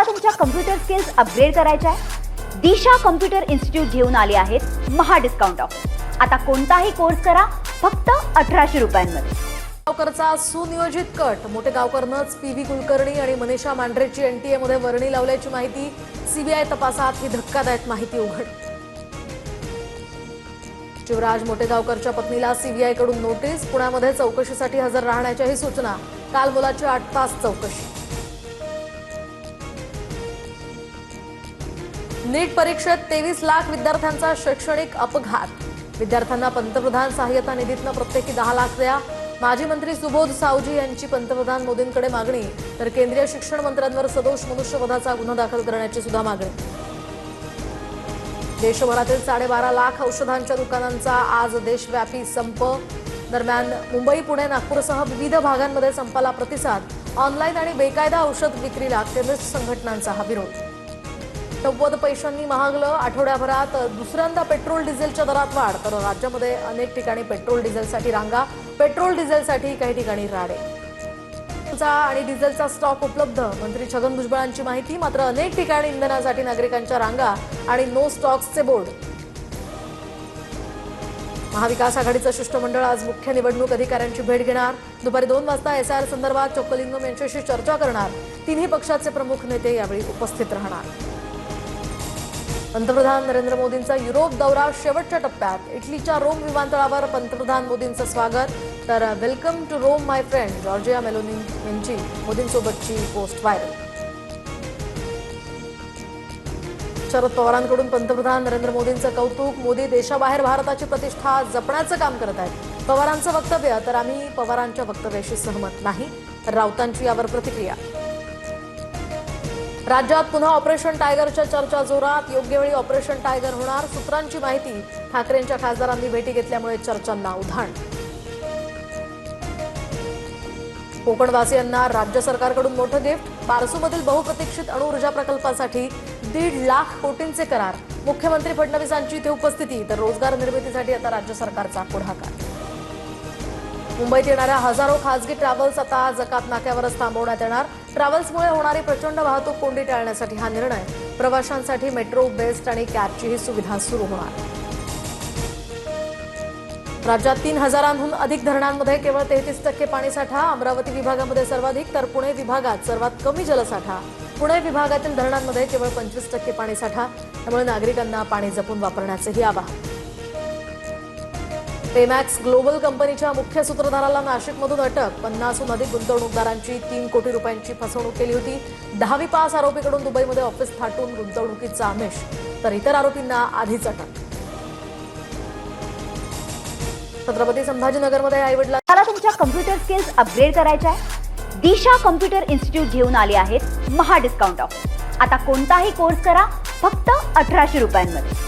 तुम्हाला तुमच्या computer skills upgrade करायच्या आहे? दिशा कम्प्युटर इन्स्टिट्यूट घेऊन आले आहेत महा डिस्काउंट ऑफर. आता कोणताही कोर्स करा फक्त 1800 रुपयांमध्ये. गावकरचा सुनियोजित कट. मोठे गावकरनंच पी.व्ही. कुलकर्णी आणि मनीषा मांढरेची एनटीए मध्ये वर्णी लावल्याची माहिती. सीबीआय तपासात ही धक्कादायक माहिती उघड. शिवराज मोटेगावकरच्या पत्नीला सीबीआय कडून नोटीस. पुण्यामध्ये चौकशीसाठी हजर राहण्याच्याही सूचना. काल मुलाची 8 तास चौकशी. नीट परीक्षेत 23 लाख विद्यार्थ्यांचा शैक्षणिक अपघात. विद्यार्थ्यांना पंतप्रधान सहाय्यता निधीतनं प्रत्येकी 10 लाख द्या. माजी मंत्री सुबोध सावजी यांची पंतप्रधान मोदींकडे मागणी. तर केंद्रीय शिक्षण मंत्र्यांवर सदोष मनुष्यवधाचा गुन्हा दाखल करण्याची सुद्धा मागणी. देशभरातील 12.5 लाख औषधांच्या दुकानांचा आज देशव्यापी संप. दरम्यान मुंबई, पुणे, नागपूरसह विविध भागांमध्ये संपाला प्रतिसाद. ऑनलाईन आणि बेकायदा औषध विक्रीला केमिस्ट संघटनांचा हा विरोध. 90 पैशांनी महागलं. आठवड्याभरात दुसऱ्यांदा पेट्रोल डिझेलच्या दरात वाढ. तर राज्यामध्ये अनेक ठिकाणी पेट्रोल डिझेलसाठी रांगा. पेट्रोल डिझेलसाठी काही ठिकाणी राडे. आणि डिझेलचा स्टॉक उपलब्ध. मंत्री छगन भुजबळांची माहिती. मात्र अनेक ठिकाणी इंधनासाठी नागरिकांच्या रांगा आणि नो स्टॉक्सचे बोर्ड. महाविकास आघाडीचं शिष्टमंडळ आज मुख्य निवडणूक अधिकाऱ्यांची भेट घेणार. दुपारी 2 वाजता एसआर संदर्भात चोक्कलिंगम यांच्याशी चर्चा करणार. तिन्ही पक्षाचे प्रमुख नेते यावेळी उपस्थित राहणार. पंतप्रधान नरेंद्र मोदींचा युरोप दौरा शेवटच्या टप्प्यात. इटलीच्या रोम विमानतळावर पंतप्रधान मोदींचं स्वागत. तर welcome to Rome my friend. Giorgia Meloni यांची मोदींसोबतची पोस्ट व्हायरल. शरद पवारांकडून पंतप्रधान नरेंद्र मोदींचं कौतुक. मोदी देशाबाहेर भारताची प्रतिष्ठा जपण्याचं काम करत आहेत. पवारांचं वक्तव्य. तर आम्ही पवारांच्या वक्तव्याशी सहमत नाही. राऊतांची यावर प्रतिक्रिया. राज्यात पुन्हा ऑपरेशन टायगरच्या चर्चा जोरात. योग्य वेळी ऑपरेशन टायगर होणार. सूत्रांची माहिती. ठाकरेंच्या खासदारांनी भेटी घेतल्यामुळे चर्चांना उधाण. कोकणवासियांना राज्य सरकारकडून मोठं गिफ्ट. बारसूमधील बहुप्रतीक्षित अणुऊर्जा प्रकल्पासाठी 1.5 लाख कोटींचे करार. मुख्यमंत्री फडणवीसांची इथे उपस्थिती. तर रोजगार निर्मितीसाठी आता राज्य सरकारचा पुढाकार. मुंबईत येणाऱ्या हजारो खासगी ट्रॅव्हल्स आता जकात नाक्यावरच थांबवण्यात येणार. ट्रॅव्हल्समुळे होणारी प्रचंड वाहतूक कोंडी टाळण्यासाठी हा निर्णय. प्रवाशांसाठी मेट्रो, बेस्ट आणि कॅबचीही सुविधा सुरू होणार. राज्यात 3000हून अधिक धरणांमध्ये केवळ 33% पाणीसाठा. अमरावती विभागामध्ये सर्वाधिक. तर पुणे विभागात सर्वात कमी जलसाठा. पुणे विभागातील धरणांमध्ये केवळ 25% पाणीसाठा. त्यामुळे नागरिकांना पाणी जपून वापरण्याचेही आवाहन. पेमॅक्स ग्लोबल कंपनीच्या मुख्य सूत्रधाराला नाशिकमधून अटक. 50हून अधिक गुंतवणूकदारांची 3 कोटी रुपयांची फसवणूक केली होती. 10वी पास आरोपीकडून दुबईमध्ये ऑफिस थाटून गुंतवणुकीचा आमिष. तर इतर आरोपींना आधीच अटक. छत्रपती संभाजीनगरमध्ये तुम्हाला तुमच्या कम्प्युटर स्किल्स अपग्रेड करायच्या आहे? दिशा कम्प्युटर इन्स्टिट्यूट घेऊन आले आहेत महा डिस्काउंट ऑफर. आता कोणताही कोर्स करा फक्त 1800 रुपयांमध्ये.